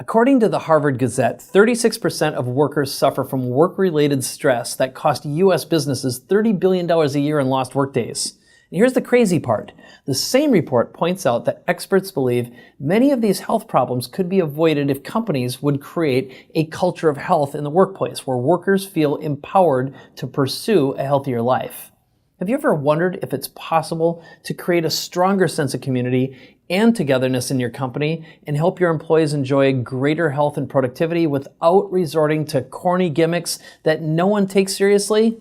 According to the Harvard Gazette, 36% of workers suffer from work-related stress that cost U.S. businesses $30 billion a year in lost workdays. And here's the crazy part. The same report points out that experts believe many of these health problems could be avoided if companies would create a culture of health in the workplace where workers feel empowered to pursue a healthier life. Have you ever wondered if it's possible to create a stronger sense of community and togetherness in your company and help your employees enjoy greater health and productivity without resorting to corny gimmicks that no one takes seriously?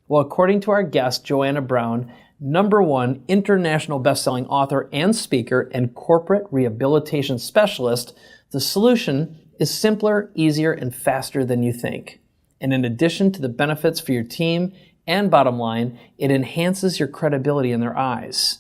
Well, according to our guest, Joanna Brown, #1 international best-selling author and speaker and corporate rehabilitation specialist, the solution is simpler, easier, and faster than you think. And in addition to the benefits for your team and bottom line, it enhances your credibility in their eyes.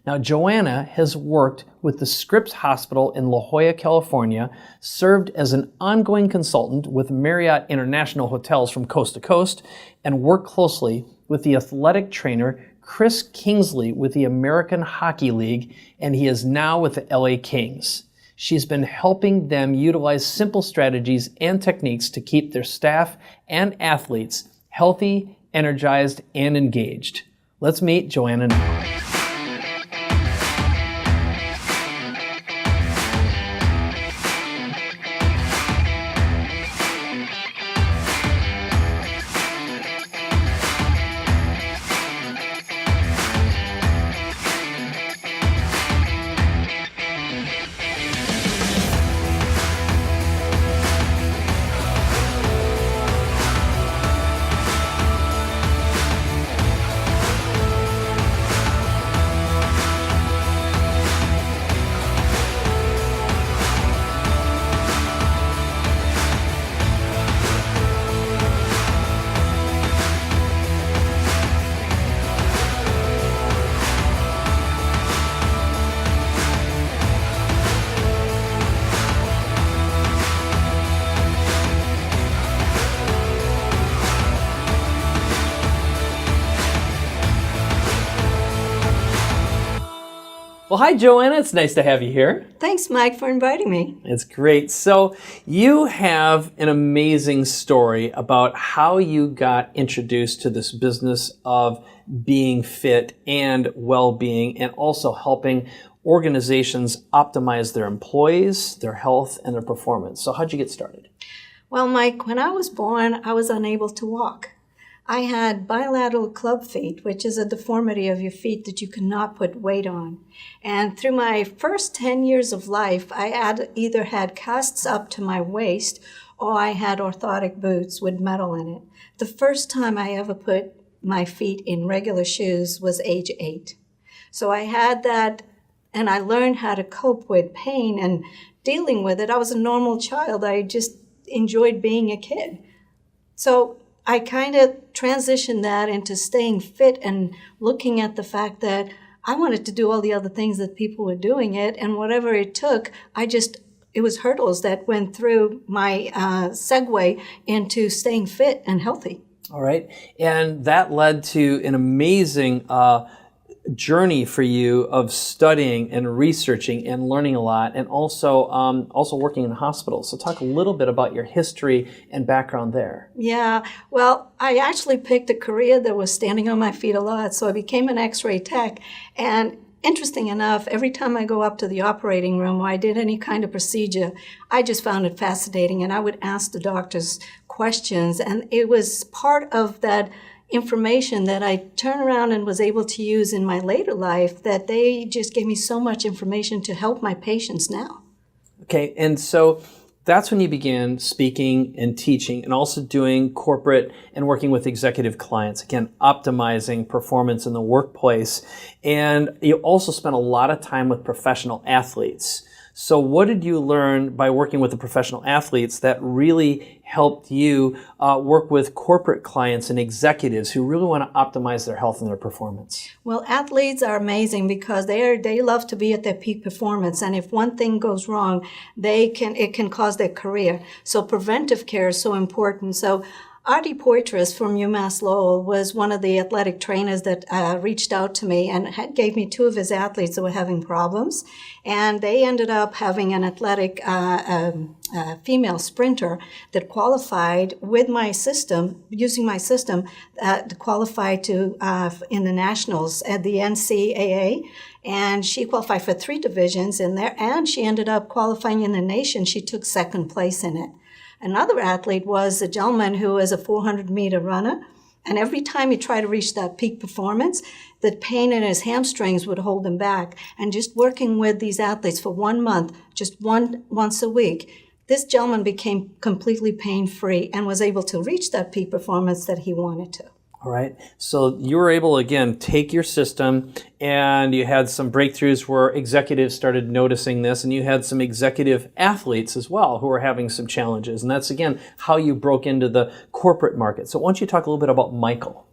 Now, Joanna has worked with the Scripps Hospital in La Jolla, California, served as an ongoing consultant with Marriott International Hotels from coast to coast, and worked closely with the athletic trainer Chris Kingsley with the American Hockey League, and he is now with the LA Kings. She's been helping them utilize simple strategies and techniques to keep their staff and athletes healthy, energized, and engaged. Let's meet Joanna now. Well, hi, Joanna. It's nice to have you here. Thanks, Mike, for inviting me. It's great. So you have an amazing story about how you got introduced to this business of being fit and well-being, and also helping organizations optimize their employees, their health, and their performance. So how'd you get started? Well, Mike, when I was born, I was unable to walk. I had bilateral club feet, which is a deformity of your feet that you cannot put weight on. And through my first 10 years of life, I either had casts up to my waist or I had orthotic boots with metal in it. The first time I ever put my feet in regular shoes was age 8. So I had that, and I learned how to cope with pain and dealing with it. I was a normal child. I just enjoyed being a kid. So I kind of transitioned that into staying fit and looking at the fact that I wanted to do all the other things that people were doing it, and whatever it took, it was hurdles that went through my segue into staying fit and healthy. All right. And that led to an amazing journey for you of studying and researching and learning a lot, and also working in hospitals. So talk a little bit about your history and background there. Yeah, well, I actually picked a career that was standing on my feet a lot, so I became an X-ray tech. And interesting enough, every time I go up to the operating room or I did any kind of procedure, I just found it fascinating, and I would ask the doctors questions, and it was part of that information that I turned around and was able to use in my later life, that they just gave me so much information to help my patients now. Okay, and so that's when you began speaking and teaching and also doing corporate and working with executive clients, again, optimizing performance in the workplace. And you also spent a lot of time with professional athletes. So what did you learn by working with the professional athletes that really helped you work with corporate clients and executives who really want to optimize their health and their performance? Well, athletes are amazing because they love to be at their peak performance, and if one thing goes wrong, it can cause their career. So preventive care is so important. So Artie Poitras from UMass Lowell was one of the athletic trainers that reached out to me and gave me two of his athletes that were having problems. And they ended up having an athletic female sprinter that qualified with my system, using my system, to qualify to in the nationals at the NCAA. And she qualified for 3 divisions in there, and she ended up qualifying in the nation. She took 2nd place in it. Another athlete was a gentleman who was a 400-meter runner, and every time he tried to reach that peak performance, the pain in his hamstrings would hold him back. And just working with these athletes for 1 month, just once a week, this gentleman became completely pain-free and was able to reach that peak performance that he wanted to. All right. So you were able to, again, take your system, and you had some breakthroughs where executives started noticing this, and you had some executive athletes as well who were having some challenges. And that's, again, how you broke into the corporate market. So why don't you talk a little bit about Michael?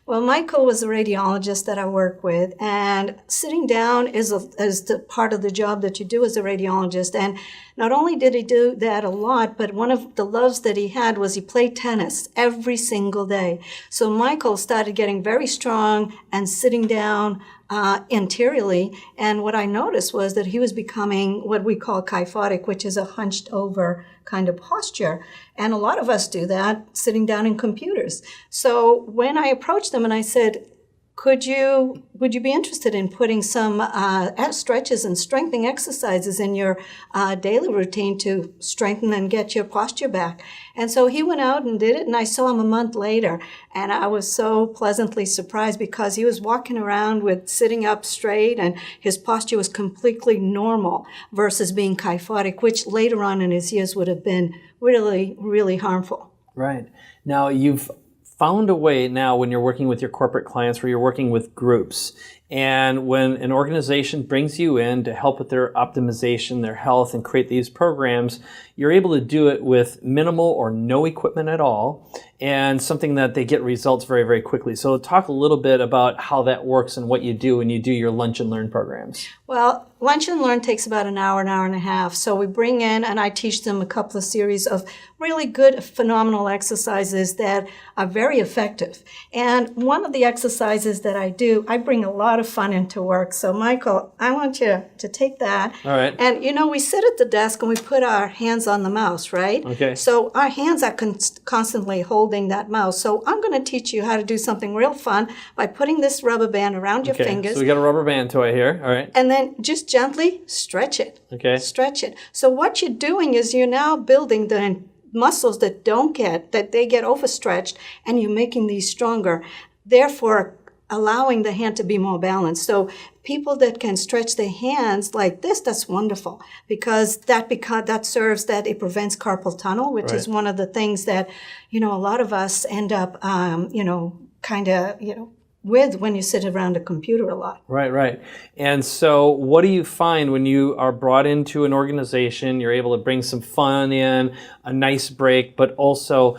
Well, Michael was a radiologist that I work with, and sitting down is the part of the job that you do as a radiologist. And not only did he do that a lot, but one of the loves that he had was he played tennis every single day. So Michael started getting very strong and sitting down anteriorly. And what I noticed was that he was becoming what we call kyphotic, which is a hunched over kind of posture. And a lot of us do that sitting down in computers. So when I approached him and I said, would you be interested in putting some stretches and strengthening exercises in your daily routine to strengthen and get your posture back? And so he went out and did it, and I saw him a month later, and I was so pleasantly surprised because he was walking around with sitting up straight, and his posture was completely normal versus being kyphotic, which later on in his years would have been really, really harmful. Right. Now, you've found a way now when you're working with your corporate clients where you're working with groups. And when an organization brings you in to help with their optimization, their health, and create these programs, you're able to do it with minimal or no equipment at all, and something that they get results very, very quickly. So talk a little bit about how that works and what you do when you do your Lunch and Learn programs. Well, Lunch and Learn takes about an hour and a half. So we bring in, and I teach them a couple of series of really good, phenomenal exercises that are very effective. And one of the exercises that I do, I bring a lot of fun into work. So Michael, I want you to take that. All right. And we sit at the desk and we put our hands on the mouse, right? Okay. So our hands are constantly holding that mouse. So I'm going to teach you how to do something real fun by putting this rubber band around your fingers. So we got a rubber band toy here. All right. And then just gently stretch it. Okay. Stretch it. So what you're doing is you're now building the muscles that they get overstretched, and you're making these stronger, therefore allowing the hand to be more balanced. So people that can stretch their hands like this, that's wonderful, because that serves that it prevents carpal tunnel, which is one of the things that, a lot of us end up, with when you sit around a computer a lot. Right. And so what do you find when you are brought into an organization, you're able to bring some fun in, a nice break, but also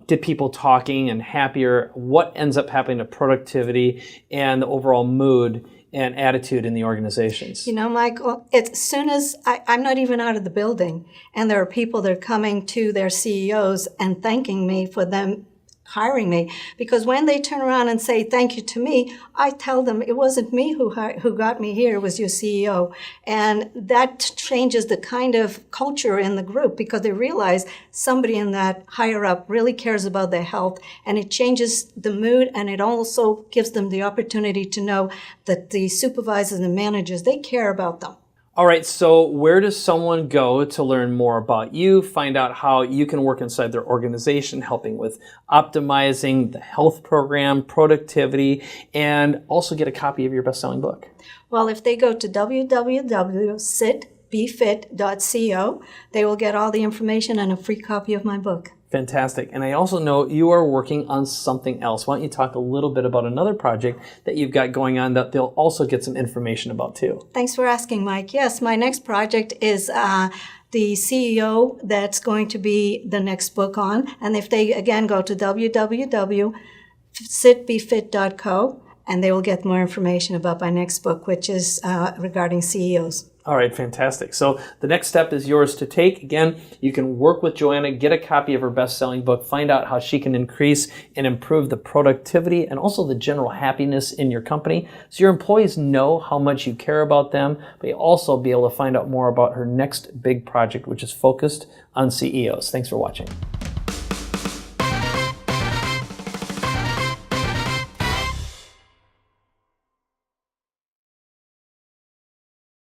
get people talking and happier? What ends up happening to productivity and the overall mood and attitude in the organizations? Michael, as soon as I'm not even out of the building, and there are people that are coming to their CEOs and thanking me for them hiring me, because when they turn around and say thank you to me, I tell them it wasn't me who got me here, it was your CEO. And that changes the kind of culture in the group, because they realize somebody in that higher up really cares about their health, and it changes the mood, and it also gives them the opportunity to know that the supervisors and managers, they care about them. All right, so where does someone go to learn more about you, find out how you can work inside their organization, helping with optimizing the health program, productivity, and also get a copy of your best-selling book? Well, if they go to www.sitbefit.co, they will get all the information and a free copy of my book. Fantastic. And I also know you are working on something else. Why don't you talk a little bit about another project that you've got going on that they'll also get some information about too? Thanks for asking, Mike. Yes, my next project is the CEO that's going to be the next book on. And if they, again, go to www.sitbefit.co, and they will get more information about my next book, which is regarding CEOs. All right, fantastic. So the next step is yours to take. Again, you can work with Joanna, get a copy of her best-selling book, find out how she can increase and improve the productivity and also the general happiness in your company so your employees know how much you care about them, but you'll also be able to find out more about her next big project, which is focused on CEOs. Thanks for watching.